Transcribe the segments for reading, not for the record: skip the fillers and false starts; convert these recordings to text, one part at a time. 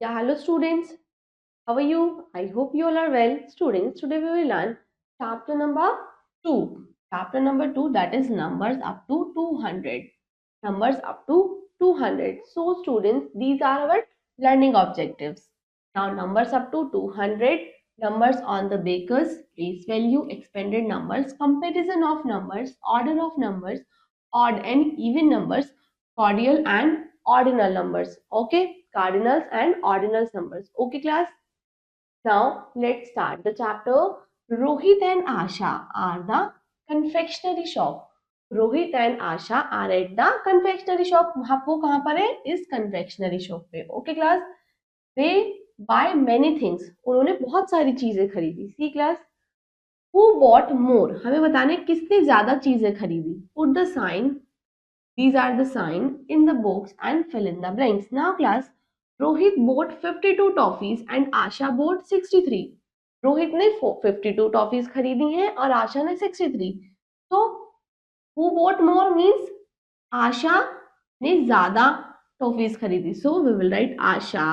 Yeah, hello students. How are you? I hope you all are well. Students, today we will learn chapter number 2. Chapter number 2, that is numbers up to 200. Numbers up to 200. So students, these are our learning objectives. Now numbers up to 200, numbers on the baker's, base value, expanded numbers, comparison of numbers, order of numbers, odd and even numbers, cordial and ordinal numbers. Okay, cardinals and ordinals numbers. Okay class. Now let's start the chapter. Rohit and Asha are the confectionery shop. Rohit and Asha are at the confectionery shop. वो कहाँ पर है? इस confectionery shop पे. Okay class. They buy many things. उन्होंने बहुत सारी चीजें खरीदी. See class. Who bought more? हमें बताना है किसने ज्यादा चीजें खरीदी. Put the sign. These are the sign in the box and fill in the blanks. Now class, Rohit bought 52 toffees and Asha bought 63. Rohit ने 52 टॉफीज खरीदी हैं और आशा ने 63. तो who bought more means आशा ने ज्यादा टॉफीज खरीदी. So we will write Asha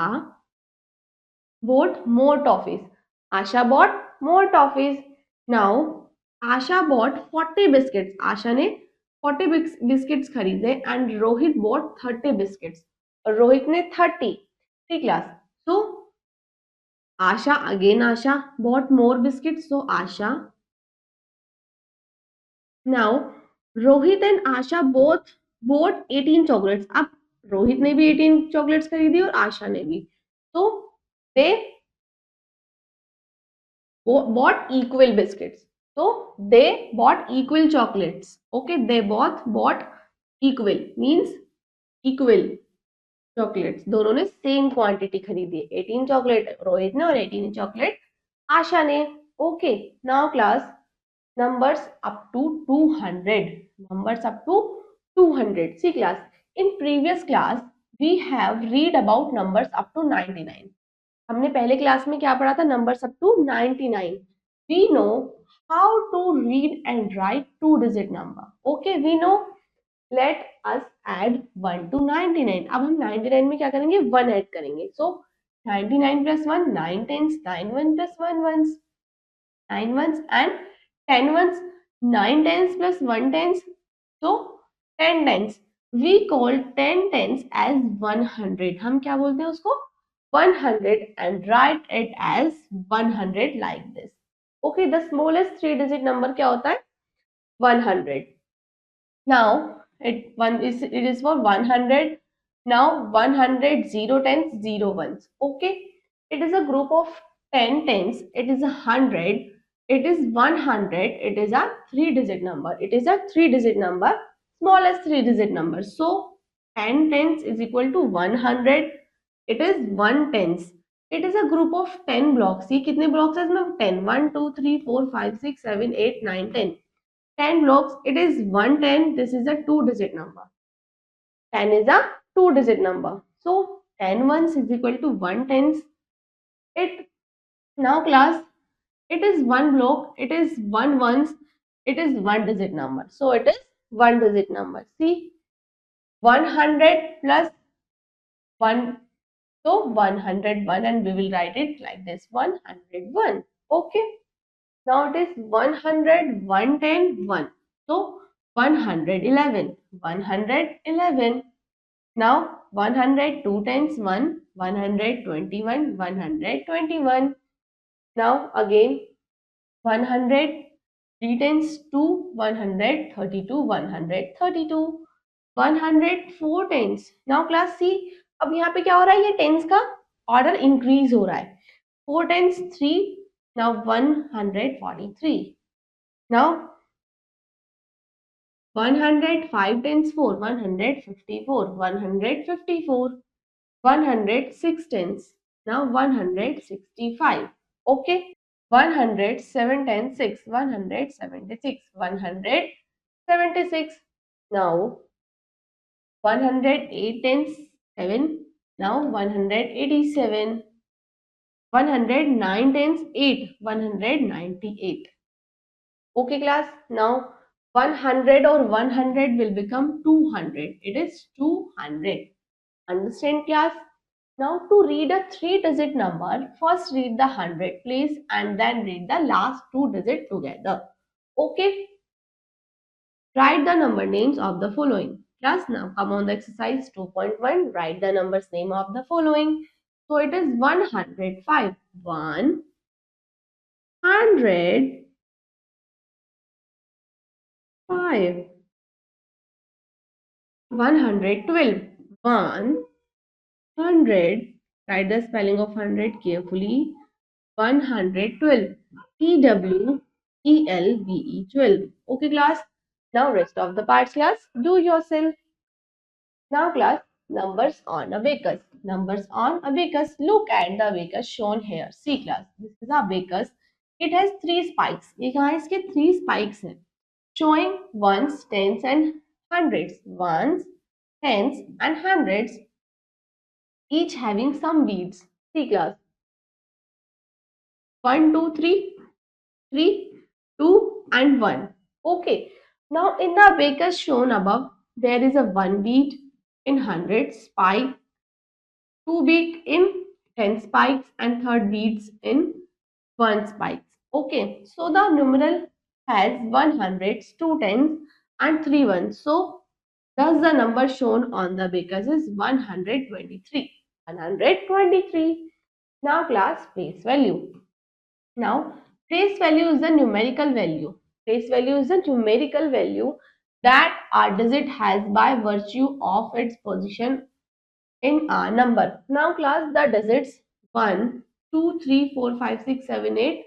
bought more toffees. Asha bought more toffees. Now Asha bought 40 biscuits. आशा ने 40 बिस्किट्स खरीदे एंड रोहित बॉट 30 बिस्किट्स और रोहित ने 30. ठीक class. So Asha again Asha bot more biscuits. So Asha. Now Rohit and Asha both boat 18 chocolates. अब रोहित ने भी 18 chocolates खरीदी और आशा ने भी. तो दे bought equal biscuits. So they bought equal chocolates. Okay, they both bought equal means equal chocolates. दोनों ने सेम क्वांटिटी खरीदी. 18 चॉकलेट रोहित ने और 18 चॉकलेट आशा ने. Okay, now class numbers up to 200. Numbers up to 200. See class, in previous class we have read about numbers up to 99. हमने पहले class में क्या पढ़ा था? Numbers up to 99. We know how to read and write two digit number. Okay, we know. Let us add 1 to 99. अब हम 99 में क्या करेंगे? 1 ऐड करेंगे. So 99 plus 1 9 tens, 9 1 plus 1 ones, 9 ones and 10 ones, 9 tens plus 1 tens, so 10 tens. We call 10 tens as 100. हम क्या बोलते हैं उसको? 100 and write it as 100 like this. Okay, the smallest 3-digit number क्या होता है? 100. Now it is for 100. Now 100 0 tens 0 ones. Okay, it is a group of 10 tens. It is 100. It is 100. It is a 3-digit number. It is a 3-digit number. Smallest 3-digit number. So 10 tens is equal to 100. It is 1 tens. It is a group of 10 blocks. See कितने blocks है इसमें? 10. 1 2 3 4 5 6 7 8 9 10. 10 blocks. It is 110. This is a 2-digit number. 10 is a 2-digit number. So 10 ones is equal to 1 tens. It now class, it is 1 block. It is 1 ones. It is 1-digit number. So it is 1-digit number. See, 100 plus 1. So 101 and we will write it like this, 101. Okay. Now it is 100, 110, 1. So 111, 111. Now 100, 2 tens 1, 121, 121. Now again 100, 3 tens 2, 132, 132. 104 tense. Now class C, अब यहाँ पे क्या हो रहा है? ये tense का order increase हो रहा है. 4 tens 3. Now 143. Now 105 tens 4, 154, 154. 106 tens. Now 165. Okay. 107 tens 6, 176, 176. Now 108 tens 7. Now 187. 109 tens 8. 198. Okay class. Now 100 or 100 will become 200. It is 200. Understand class? Now to read a 3-digit number, first read the 100 place and then read the last 2 digits together. Okay, write the number names of the following. Class, now come on the exercise 2.1. Write the numbers name of the following. So it is 105. 105. 112. 100. Write the spelling of 100 carefully. 112. TWELVE 12. Okay, class. Now rest of the parts, class. Do yourself. Now, class, numbers on abacus. Numbers on abacus. Look at the abacus shown here. See, class, this is abacus. It has 3 spikes. ये कहाँ है? इसके 3 spikes हैं. Showing ones, tens and hundreds. Ones, tens and hundreds. Each having some beads. See, class. 1, 2, 3, 3, 2 and 1. Okay. Now, in the abacus shown above, there is a 1 bead in 100 spike, 2 bead in 10 spikes and third beads in 1 spikes. Okay, so the numeral has 100s, 2 tens and 3 ones. So thus the number shown on the abacus is 123. 123. Now class, place value. Now place value is the numerical value. Place value is the numerical value that a digit has by virtue of its position in a number. Now class, the digits 1, 2, 3, 4, 5, 6, 7, 8,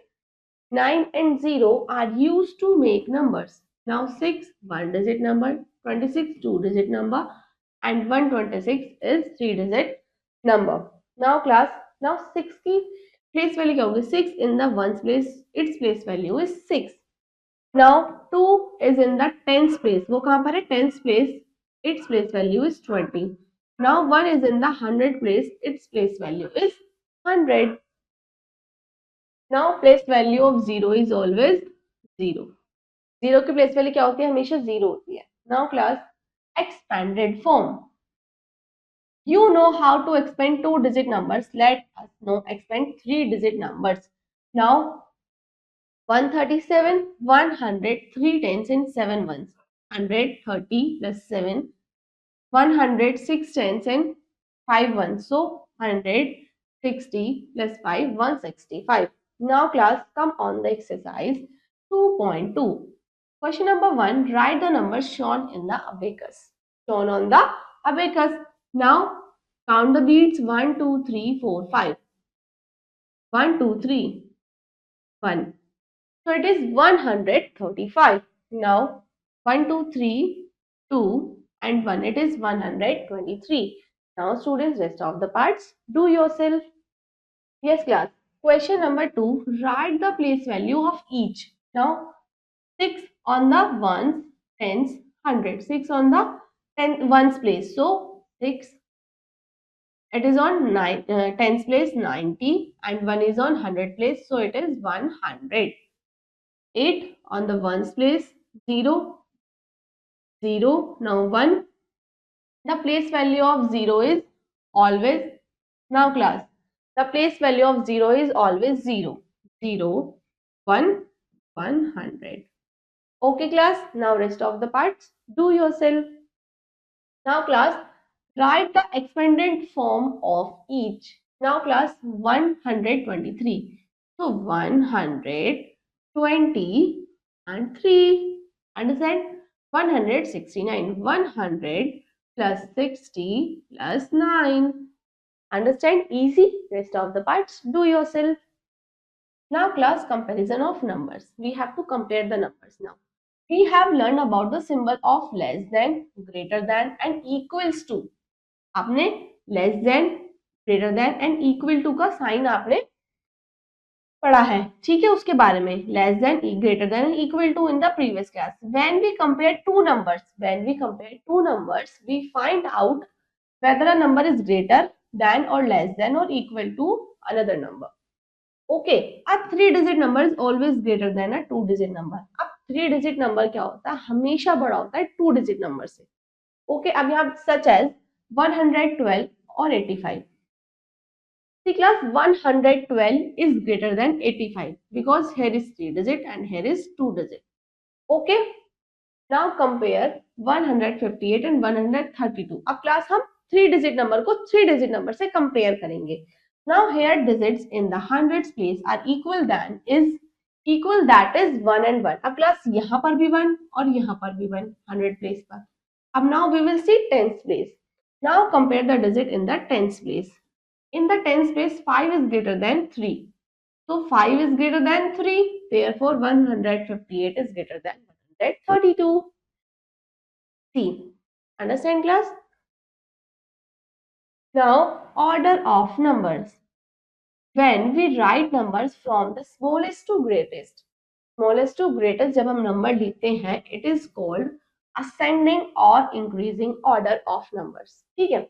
9 and 0 are used to make numbers. Now 6, 1 digit number, 26, 2 digit number and 126 is 3 digit number. Now class, now 6 की place value क्या होगी? 6 in the ones place, its place value is 6. Now 2 is in the tens place. वो कहाँ पर है? Tens place. Its place value is 20. Now 1 is in the 100 place. Its place value is 100. Now place value of 0 is always 0. 0 की place value क्या होती है? हमेशा 0 होती है. Now class, expanded form. You know how to expand 2-digit numbers. Let us know expand 3-digit numbers. Now 137, 100, 3 tens and 7 ones. 130 plus 7, 100, 6 tens and 5 ones. So 160 plus 5, 165. Now class, come on the exercise 2.2. Question number 1, write the numbers shown in the abacus. Shown on the abacus. Now count the beads 1, 2, 3, 4, 5. 1, 2, 3, 1. So it is 135. Now 1, 2, 3, 2 and 1. It is 123. Now students, rest of the parts do yourself. Yes class. Question number 2. Write the place value of each. Now 6 on the ones, tens, 100. 6 on the ones place. So 6. It is on tens place 90 and 1 is on 100 place. So it is 100. 8 on the ones place, 0, 0, now 1. The place value of 0 is always, now class, the place value of 0 is always 0, 0, 1, 100. Okay class, now rest of the parts do yourself. Now class, write the expanded form of each. Now class, 123. So 120 and 3. Understand? 169. 100 plus 60 plus 9. Understand? Easy. Rest of the parts do yourself. Now class, comparison of numbers. We have to compare the numbers now. We have learned about the symbol of less than, greater than and equals to. आपने less than, greater than and equal to का sign आपने पढ़ा है. ठीक है, उसके बारे में less than, greater than and equal to in the previous class. When we compare two numbers, we find out whether a number is greater than or less than or equal to another number. Okay, a 3-digit number is always greater than a 2-digit number. अब 3-digit number क्या होता है? हमेशा बड़ा होता है 2-digit number से. Okay, अब यहाँ such as 112 और 85. See class, 112 is greater than 85 because here is 3 digit and here is 2 digit. Okay, now compare 158 and 132. अब क्लास हम 3 digit number को 3 digit number से compare करेंगे. Now here digits in the hundreds place are equal than is equal, that is 1 and 1. अब class यहाँ पर भी 1 और यहाँ पर भी 1 100 place पर. अब now we will see tens place. Now compare the digit in the tens place. In the tens place 5 is greater than 3. So 5 is greater than 3. Therefore 158 is greater than 132. See, understand class? Now order of numbers. When we write numbers from the smallest to greatest जब हम number लिखते हैं, it is called ascending or increasing order of numbers. ठीक है?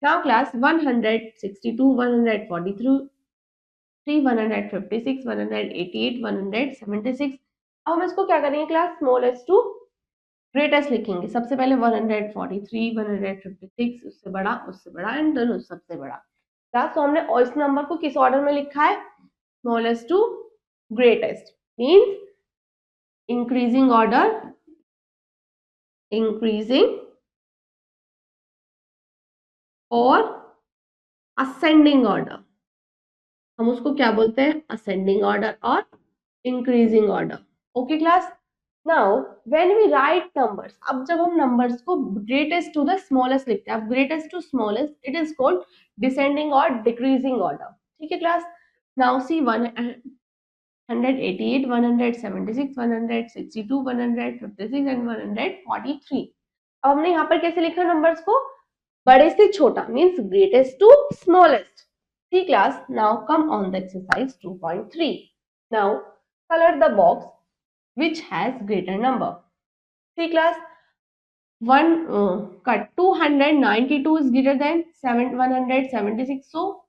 Now class 162, 143, 156, 188, 176. अब हम इसको क्या करेंगे क्लास? स्मॉलेस्ट टू ग्रेटेस्ट लिखेंगे. सबसे पहले 143, 156, उससे बड़ा एंड देन सबसे बड़ा. क्लास तो हमने इस नंबर को किस ऑर्डर में लिखा है? Smallest to greatest means increasing order, increasing और असेंडिंग ऑर्डर. हम उसको क्या बोलते हैं? असेंडिंग ऑर्डर और increasing order. Okay class. Now when we write numbers, अब जब हम नंबर्स को ग्रेटेस्ट टू द स्मॉलेस्ट लिखते हैं, अब greatest to smallest, it is called descending और डिक्रीजिंग ऑर्डर. ठीक है क्लास. Now see 188, 176, 162, 156 and 143. अब हमने यहाँ पर कैसे लिखा नंबर्स को? बड़े से छोटा means greatest to smallest. See class, now come on the exercise 2.3. Now color the box which has greater number. See class, 292 is greater than 176, so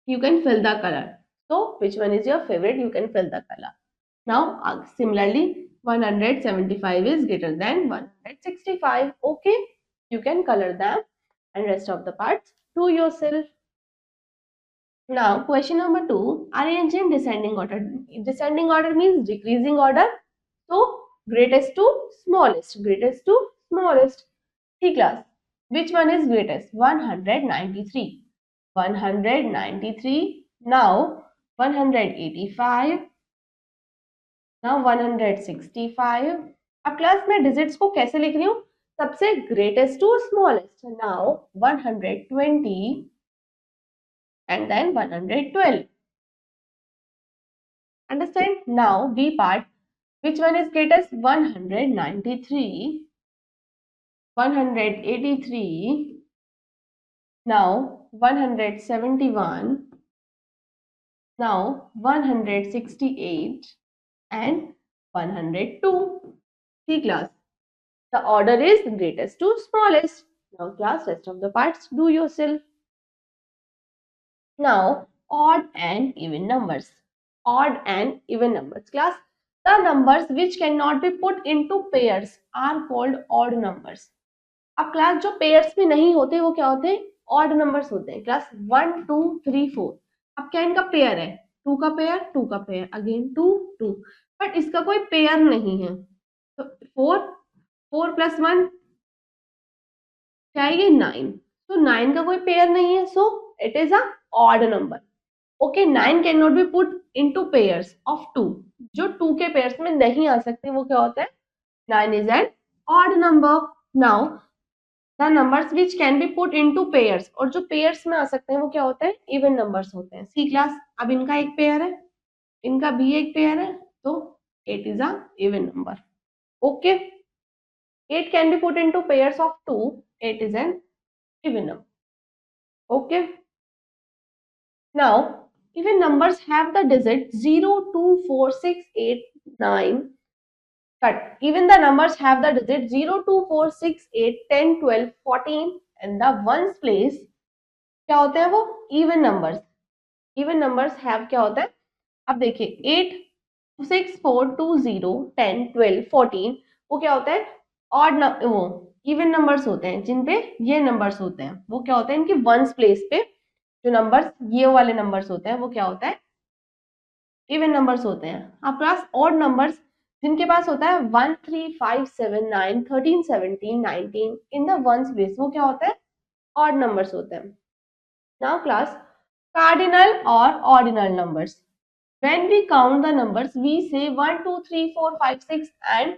you can fill the color. So which one is your favorite? You can fill the color. Now similarly 175 is greater than 165. Okay, you can color them and rest of the parts do yourself. Now question number 2, arrange in descending order. Descending order means decreasing order. So greatest to smallest, greatest to smallest. See class, which one is greatest? 193, 193. Now 185. Now 165. अब class में digits को कैसे लिख रही हूँ? सबसे greatest to smallest. Now 120 and then 112. Understand? Now B part, which one is greatest? 193, 183, now 171, now 168 and 102. See class, the order is greatest to smallest. Now class, rest of the parts do yourself. Now odd and even numbers. Odd and even numbers. Class, the numbers which cannot be put into pairs are called odd numbers. अब class जो pairs में नहीं होते वो क्या होते हैं? Odd numbers होते हैं. क्लास 1 2 3 4. अब क्या इनका पेयर है? 2 का पेयर, 2 का पेयर, अगेन 2 2, बट इसका कोई पेयर नहीं है. तो 4 प्लस 1 क्या है? ये 9. तो 9 का कोई पेयर नहीं है, so it is a odd number. Okay, 9 cannot be put into pairs of 2. जो 2 के pairs में नहीं आ सकते वो क्या होता है? 9 is an odd number. Now the numbers which can be put into pairs, और जो pairs में आ सकते हैं वो क्या होते हैं? even numbers होते हैं. See class, अब इनका एक पेयर है, इनका भी एक पेयर है, तो 8 is a even number. Okay, 8 can be put into pairs of 2. 8 is an even number. Okay. Now, even numbers have the digit 0, 2, 4, 6, 8, 9. But even the numbers have the digit 0, 2, 4, 6, 8, 10, 12, 14 and the ones place क्या होते हैं वो? Even numbers. Even numbers have क्या होता है? अब देखिए 8, 6, 4, 2, 0, 10, 12, 14 वो क्या होता है? Odd वो even numbers होते हैं जिन पे ये numbers होते हैं. वो क्या होते हैं? इनके ones place पे जो नंबर्स ये वाले नंबर्स होते हैं वो क्या होता है, इवन नंबर्स होते हैं। आपके पास ऑड नंबर्स जिनके पास होता है 1 3 5 7 9 13 17 19 इन द वंस बेस, वो क्या होता है, ऑड नंबर्स होते हैं। नाउ क्लास, कार्डिनल और ordinal numbers, when we count the numbers we say 1 2 3 4 5 6 and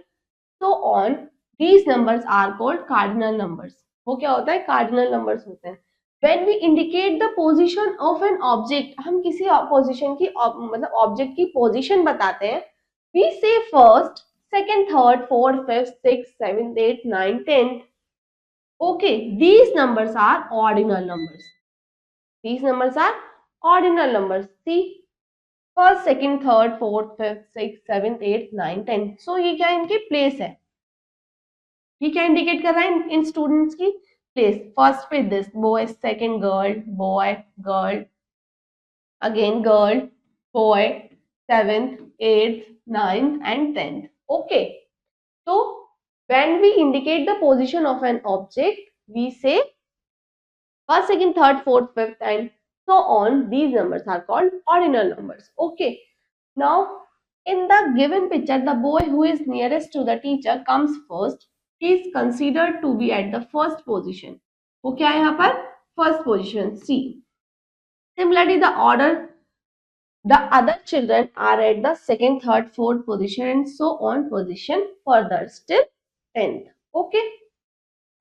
so on, these numbers are called cardinal numbers। वो क्या होता है, cardinal numbers होते हैं। when we indicate the position of an object, हम किसी position की मतलब ऑब्जेक्ट की पोजीशन बताते हैं, we say first second third fourth fifth sixth seventh eighth ninth tenth, okay, these numbers are ordinal numbers, these numbers are ordinal numbers। see, first second third fourth fifth six seventh eight nine ten, so ये क्या इनकी place है, ये क्या indicate कर रहा है इन students की प्लेस। फर्स्ट पे this boy, second girl boy girl, again girl boy, seventh eighth ninth and tenth, okay. तो when we indicate the position of an object we say first second third fourth fifth and so on, these numbers are called ordinal numbers, okay। Now, in the given picture, the boy who is nearest to the teacher comes first. He is considered to be at the first position. वो क्या है यहाँ पर, first position C। Similarly, the other children are at the second, third, fourth position and so on position further still 10th. Okay.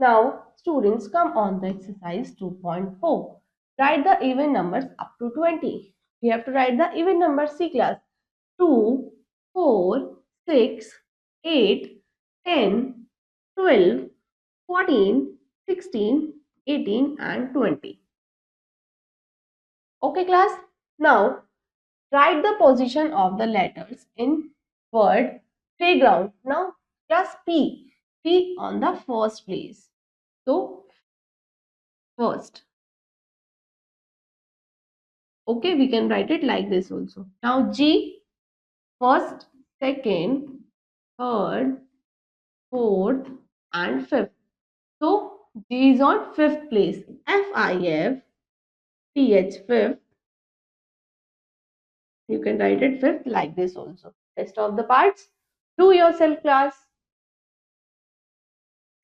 Now, students, come on the exercise 2.4. Write the even numbers up to 20. We have to write the even numbers, C class. 2, 4, 6, 8, 10, 12, 14, 16, 18 and 20. Okay class. Now write the position of the letters in word playground. Now class P. P on the first place. So first. Okay, we can write it like this also. Now G, first, second, third, fourth and fifth. So G is on fifth place. F-I-F, T-H, fifth. You can write it fifth like this also. Rest of the parts, do yourself class.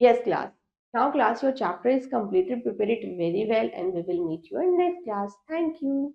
Yes class. Now class, your chapter is completed. Prepare it very well and we will meet you in next class. Thank you.